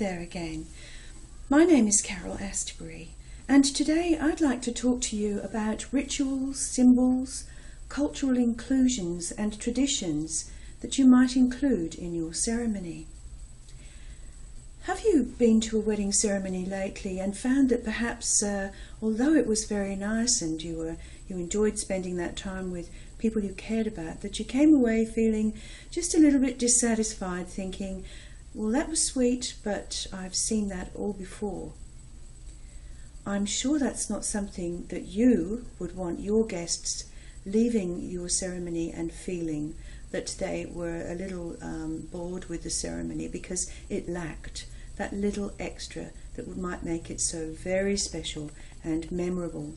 there again. My name is Carol Astbury, and today I'd like to talk to you about rituals, symbols, cultural inclusions and traditions that you might include in your ceremony. Have you been to a wedding ceremony lately and found that perhaps, although it was very nice and you enjoyed spending that time with people you cared about, that you came away feeling just a little bit dissatisfied, thinking, well, that was sweet, but I've seen that all before. I'm sure that's not something that you would want your guests leaving your ceremony and feeling that they were a little bored with the ceremony because it lacked that little extra that might make it so very special and memorable.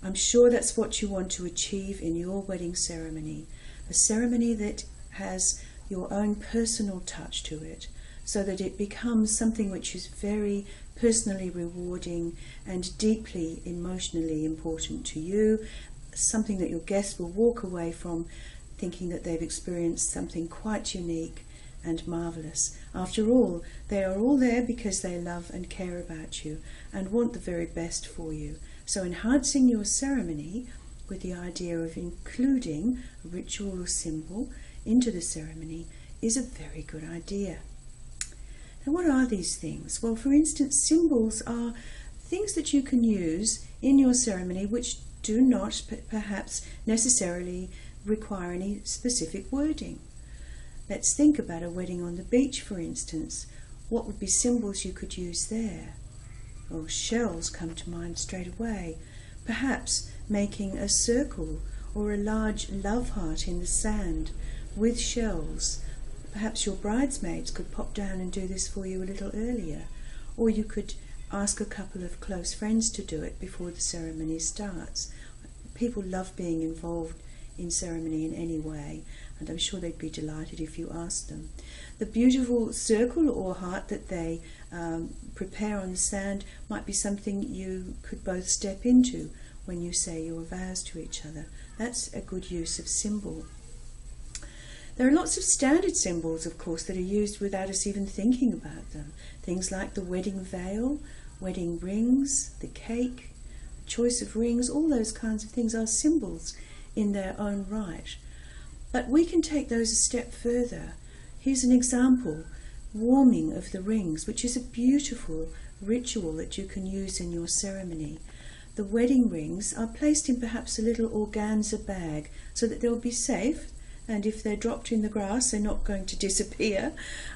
I'm sure that's what you want to achieve in your wedding ceremony, a ceremony that has your own personal touch to it, so that it becomes something which is very personally rewarding and deeply emotionally important to you, something that your guests will walk away from thinking that they've experienced something quite unique and marvellous. After all, they are all there because they love and care about you and want the very best for you. So enhancing your ceremony with the idea of including a ritual or symbol into the ceremony is a very good idea. Now, what are these things? Well, for instance, symbols are things that you can use in your ceremony which do not perhaps necessarily require any specific wording. Let's think about a wedding on the beach, for instance. What would be symbols you could use there? Well, shells come to mind straight away. Perhaps making a circle or a large love heart in the sand with shells. Perhaps your bridesmaids could pop down and do this for you a little earlier, or you could ask a couple of close friends to do it before the ceremony starts. People love being involved in ceremony in any way, and I'm sure they'd be delighted if you asked them. The beautiful circle or heart that they prepare on the sand might be something you could both step into when you say your vows to each other. That's a good use of symbol. There are lots of standard symbols, of course, that are used without us even thinking about them. Things like the wedding veil, wedding rings, the cake, choice of rings, all those kinds of things are symbols in their own right. But we can take those a step further. Here's an example, warming of the rings, which is a beautiful ritual that you can use in your ceremony. The wedding rings are placed in perhaps a little organza bag so that they'll be safe, and if they're dropped in the grass, they're not going to disappear.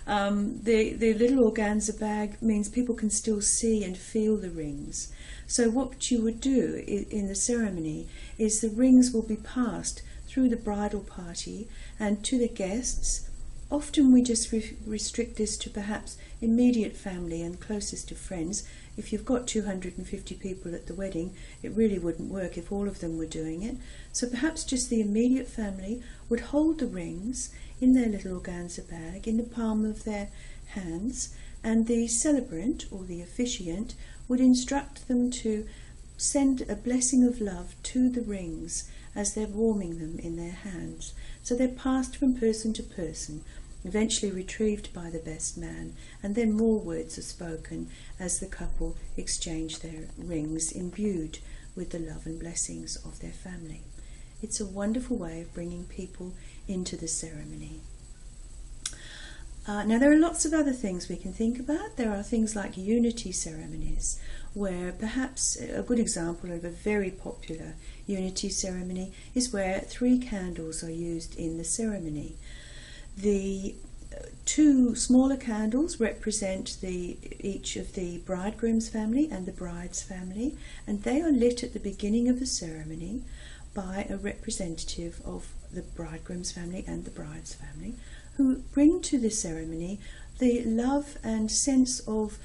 The little organza bag means people can still see and feel the rings. So what you would do in the ceremony is the rings will be passed through the bridal party and to the guests. Often we just restrict this to perhaps immediate family and closest of friends. If you've got 250 people at the wedding, it really wouldn't work if all of them were doing it. So perhaps just the immediate family would hold the rings in their little organza bag in the palm of their hands, and the celebrant or the officiant would instruct them to send a blessing of love to the rings as they're warming them in their hands. So they're passed from person to person, eventually retrieved by the best man, and then more words are spoken as the couple exchange their rings imbued with the love and blessings of their family. It's a wonderful way of bringing people into the ceremony. Now, there are lots of other things we can think about. There are things like unity ceremonies, where perhaps a good example of a very popular unity ceremony is where 3 candles are used in the ceremony. The 2 smaller candles represent each of the bridegroom's family and the bride's family, and they are lit at the beginning of the ceremony by a representative of the bridegroom's family and the bride's family, who bring to the ceremony the love and sense of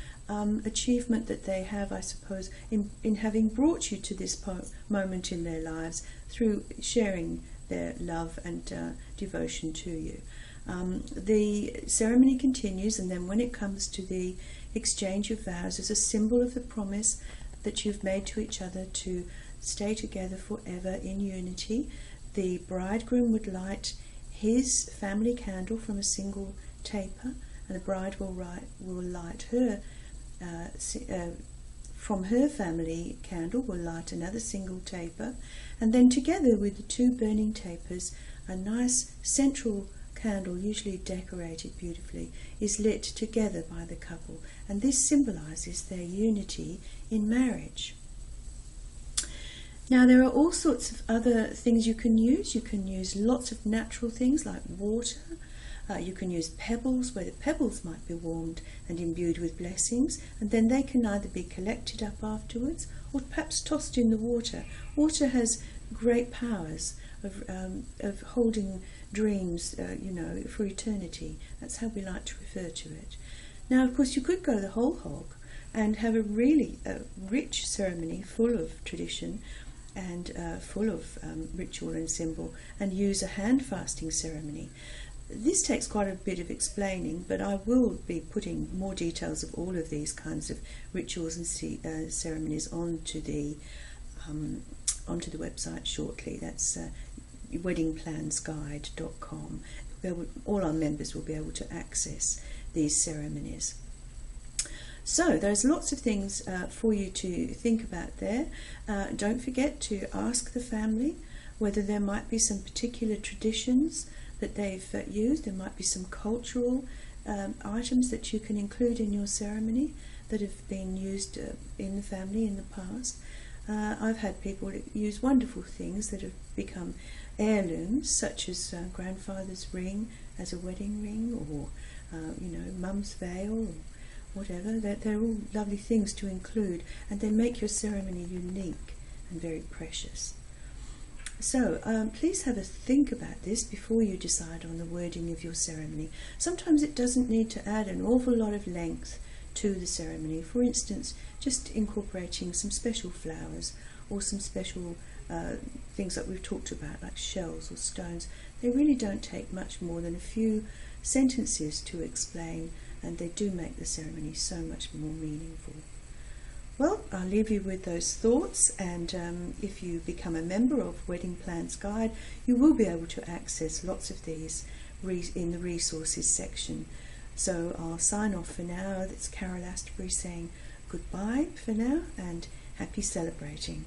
achievement that they have, I suppose, in having brought you to this moment in their lives through sharing their love and devotion to you. The ceremony continues, and then when it comes to the exchange of vows as a symbol of the promise that you've made to each other to stay together forever in unity, the bridegroom would light his family candle from a single taper and the bride will light her from her family candle, will light another single taper, and then together with the two burning tapers, a nice central candle, usually decorated beautifully, is lit together by the couple, and this symbolises their unity in marriage. Now there are all sorts of other things you can use. You can use lots of natural things like water. You can use pebbles, where the pebbles might be warmed and imbued with blessings, and then they can either be collected up afterwards or perhaps tossed in the water. Water has great powers of holding dreams, for eternity. That's how we like to refer to it. Now, of course, you could go the whole hog and have a really rich ceremony full of tradition and full of ritual and symbol, and use a hand fasting ceremony. This takes quite a bit of explaining, but I will be putting more details of all of these kinds of rituals and ceremonies onto the website shortly. That's weddingplansguide.com. All our members will be able to access these ceremonies. So there's lots of things for you to think about there. Don't forget to ask the family whether there might be some particular traditions that they've used. There might be some cultural items that you can include in your ceremony that have been used in the family in the past. I've had people use wonderful things that have become heirlooms, such as grandfather's ring as a wedding ring, or mum's veil, or whatever. They're all lovely things to include, and they make your ceremony unique and very precious. So please have a think about this before you decide on the wording of your ceremony. Sometimes it doesn't need to add an awful lot of length to the ceremony. For instance, just incorporating some special flowers or some special things that we've talked about, like shells or stones. They really don't take much more than a few sentences to explain, and they do make the ceremony so much more meaningful. Well, I'll leave you with those thoughts, and if you become a member of Wedding Plans Guide, you will be able to access lots of these in the resources section. So I'll sign off for now. That's Carol Astbury saying goodbye for now, and happy celebrating.